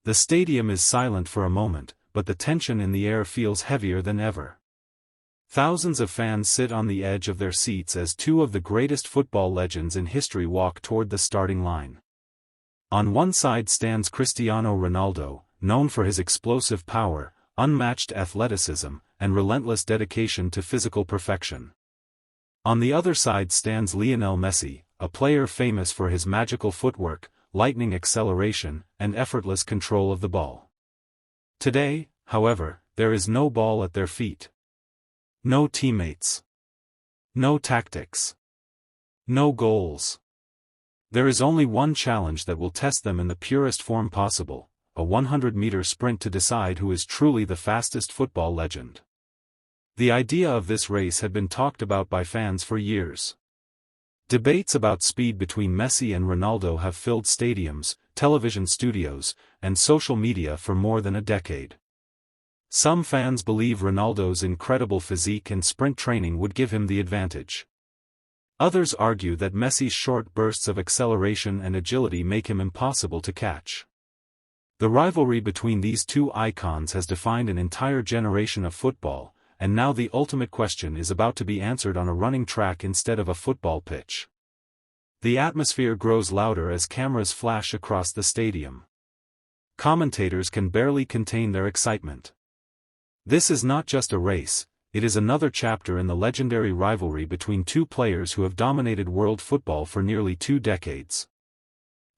The stadium is silent for a moment, but the tension in the air feels heavier than ever. Thousands of fans sit on the edge of their seats as two of the greatest football legends in history walk toward the starting line. On one side stands Cristiano Ronaldo, known for his explosive power, unmatched athleticism, and relentless dedication to physical perfection. On the other side stands Lionel Messi, a player famous for his magical footwork, lightning acceleration, and effortless control of the ball. Today, however, there is no ball at their feet. No teammates. No tactics. No goals. There is only one challenge that will test them in the purest form possible, a 100-meter sprint to decide who is truly the fastest football legend. The idea of this race had been talked about by fans for years. Debates about speed between Messi and Ronaldo have filled stadiums, television studios, and social media for more than a decade. Some fans believe Ronaldo's incredible physique and sprint training would give him the advantage. Others argue that Messi's short bursts of acceleration and agility make him impossible to catch. The rivalry between these two icons has defined an entire generation of football, and now the ultimate question is about to be answered on a running track instead of a football pitch. The atmosphere grows louder as cameras flash across the stadium. Commentators can barely contain their excitement. This is not just a race, it is another chapter in the legendary rivalry between two players who have dominated world football for nearly 2 decades.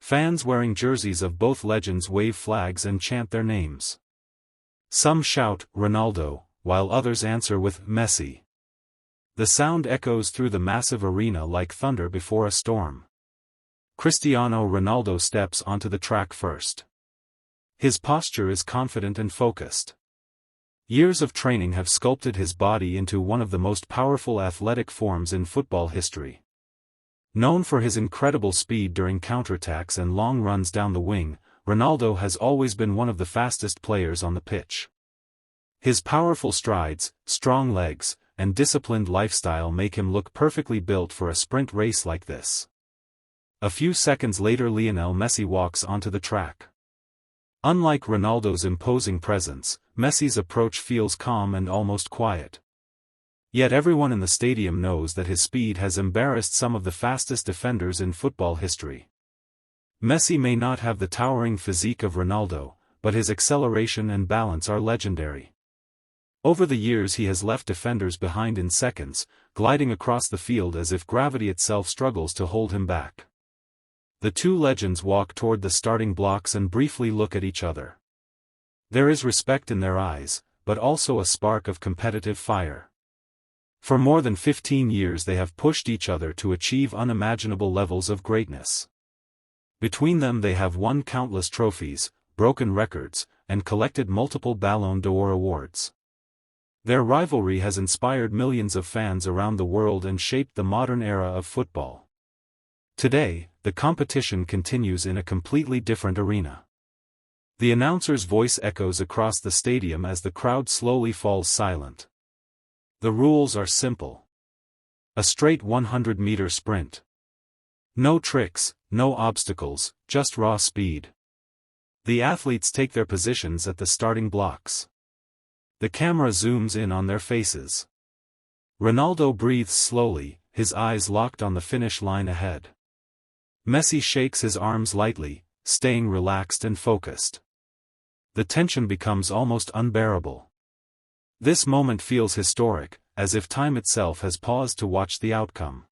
Fans wearing jerseys of both legends wave flags and chant their names. Some shout, "Ronaldo," while others answer with "Messi." The sound echoes through the massive arena like thunder before a storm. Cristiano Ronaldo steps onto the track first. His posture is confident and focused. Years of training have sculpted his body into one of the most powerful athletic forms in football history. Known for his incredible speed during counterattacks and long runs down the wing, Ronaldo has always been one of the fastest players on the pitch. His powerful strides, strong legs, and disciplined lifestyle make him look perfectly built for a sprint race like this. A few seconds later Lionel Messi walks onto the track. Unlike Ronaldo's imposing presence, Messi's approach feels calm and almost quiet. Yet everyone in the stadium knows that his speed has embarrassed some of the fastest defenders in football history. Messi may not have the towering physique of Ronaldo, but his acceleration and balance are legendary. Over the years he has left defenders behind in seconds, gliding across the field as if gravity itself struggles to hold him back. The two legends walk toward the starting blocks and briefly look at each other. There is respect in their eyes, but also a spark of competitive fire. For more than 15 years they have pushed each other to achieve unimaginable levels of greatness. Between them they have won countless trophies, broken records, and collected multiple Ballon d'Or awards. Their rivalry has inspired millions of fans around the world and shaped the modern era of football. Today, the competition continues in a completely different arena. The announcer's voice echoes across the stadium as the crowd slowly falls silent. The rules are simple. A straight 100-meter sprint. No tricks, no obstacles, just raw speed. The athletes take their positions at the starting blocks. The camera zooms in on their faces. Ronaldo breathes slowly, his eyes locked on the finish line ahead. Messi shakes his arms lightly, staying relaxed and focused. The tension becomes almost unbearable. This moment feels historic, as if time itself has paused to watch the outcome.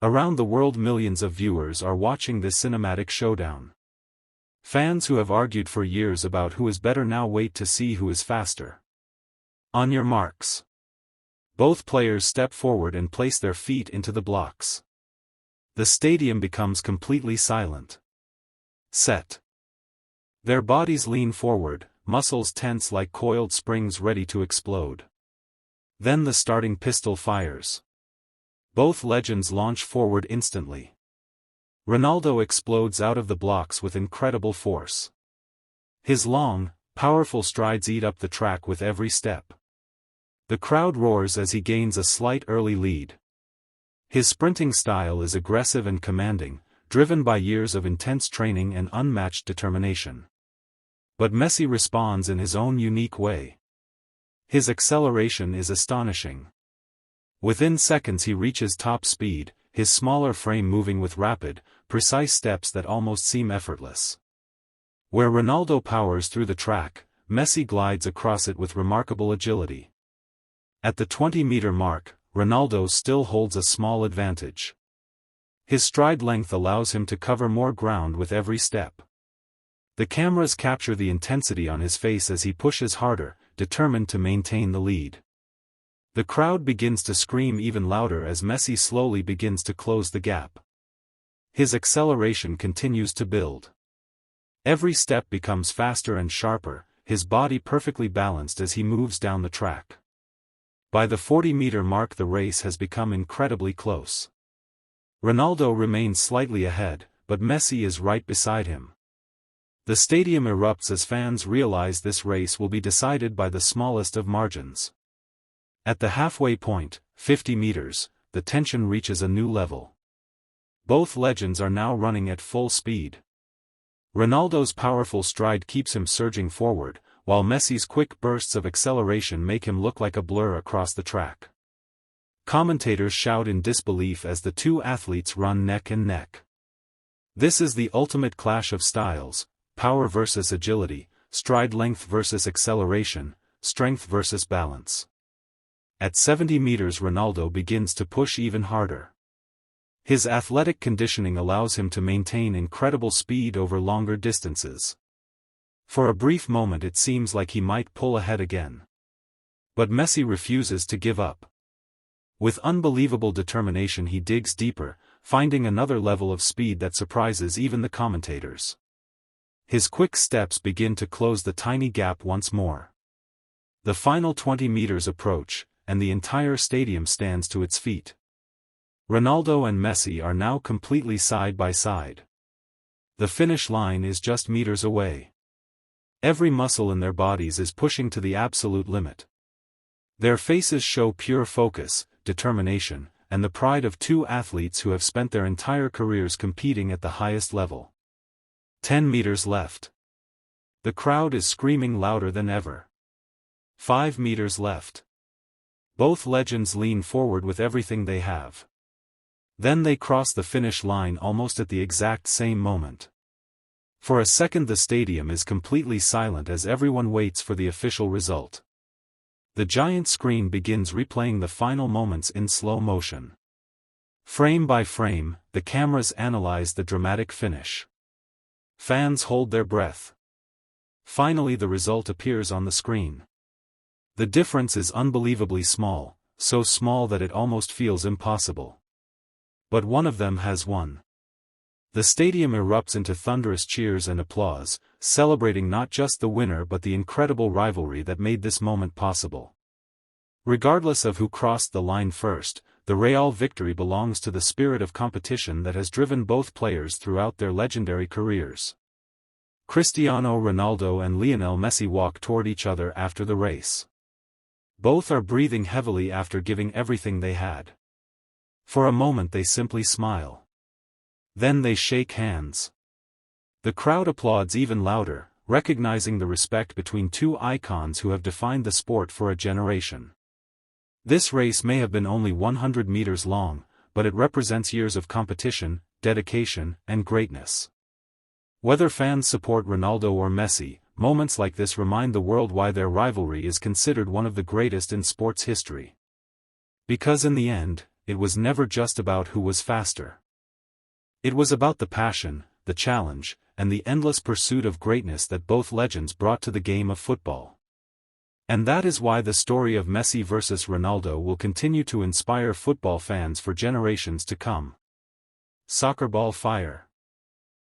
Around the world millions of viewers are watching this cinematic showdown. Fans who have argued for years about who is better now wait to see who is faster. On your marks. Both players step forward and place their feet into the blocks. The stadium becomes completely silent. Set. Their bodies lean forward, muscles tense like coiled springs ready to explode. Then the starting pistol fires. Both legends launch forward instantly. Ronaldo explodes out of the blocks with incredible force. His long, powerful strides eat up the track with every step. The crowd roars as he gains a slight early lead. His sprinting style is aggressive and commanding, driven by years of intense training and unmatched determination. But Messi responds in his own unique way. His acceleration is astonishing. Within seconds he reaches top speed, his smaller frame moving with rapid, precise steps that almost seem effortless. Where Ronaldo powers through the track, Messi glides across it with remarkable agility. At the 20-meter mark, Ronaldo still holds a small advantage. His stride length allows him to cover more ground with every step. The cameras capture the intensity on his face as he pushes harder, determined to maintain the lead. The crowd begins to scream even louder as Messi slowly begins to close the gap. His acceleration continues to build. Every step becomes faster and sharper, his body perfectly balanced as he moves down the track. By the 40-meter mark the race has become incredibly close. Ronaldo remains slightly ahead, but Messi is right beside him. The stadium erupts as fans realize this race will be decided by the smallest of margins. At the halfway point, 50 meters, the tension reaches a new level. Both legends are now running at full speed. Ronaldo's powerful stride keeps him surging forward, while Messi's quick bursts of acceleration make him look like a blur across the track. Commentators shout in disbelief as the two athletes run neck and neck. This is the ultimate clash of styles, power versus agility, stride length versus acceleration, strength versus balance. At 70 meters Ronaldo begins to push even harder. His athletic conditioning allows him to maintain incredible speed over longer distances. For a brief moment it seems like he might pull ahead again. But Messi refuses to give up. With unbelievable determination he digs deeper, finding another level of speed that surprises even the commentators. His quick steps begin to close the tiny gap once more. The final 20 meters approach, and the entire stadium stands to its feet. Ronaldo and Messi are now completely side by side. The finish line is just meters away. Every muscle in their bodies is pushing to the absolute limit. Their faces show pure focus, determination, and the pride of two athletes who have spent their entire careers competing at the highest level. 10 meters left. The crowd is screaming louder than ever. 5 meters left. Both legends lean forward with everything they have. Then they cross the finish line almost at the exact same moment. For a second the stadium is completely silent as everyone waits for the official result. The giant screen begins replaying the final moments in slow motion. Frame by frame, the cameras analyze the dramatic finish. Fans hold their breath. Finally the result appears on the screen. The difference is unbelievably small, so small that it almost feels impossible. But one of them has won. The stadium erupts into thunderous cheers and applause, celebrating not just the winner but the incredible rivalry that made this moment possible. Regardless of who crossed the line first, the Real victory belongs to the spirit of competition that has driven both players throughout their legendary careers. Cristiano Ronaldo and Lionel Messi walk toward each other after the race. Both are breathing heavily after giving everything they had. For a moment they simply smile. Then they shake hands. The crowd applauds even louder, recognizing the respect between two icons who have defined the sport for a generation. This race may have been only 100 meters long, but it represents years of competition, dedication, and greatness. Whether fans support Ronaldo or Messi, moments like this remind the world why their rivalry is considered one of the greatest in sports history. Because in the end, it was never just about who was faster. It was about the passion, the challenge, and the endless pursuit of greatness that both legends brought to the game of football. And that is why the story of Messi versus Ronaldo will continue to inspire football fans for generations to come. Soccer ball fire.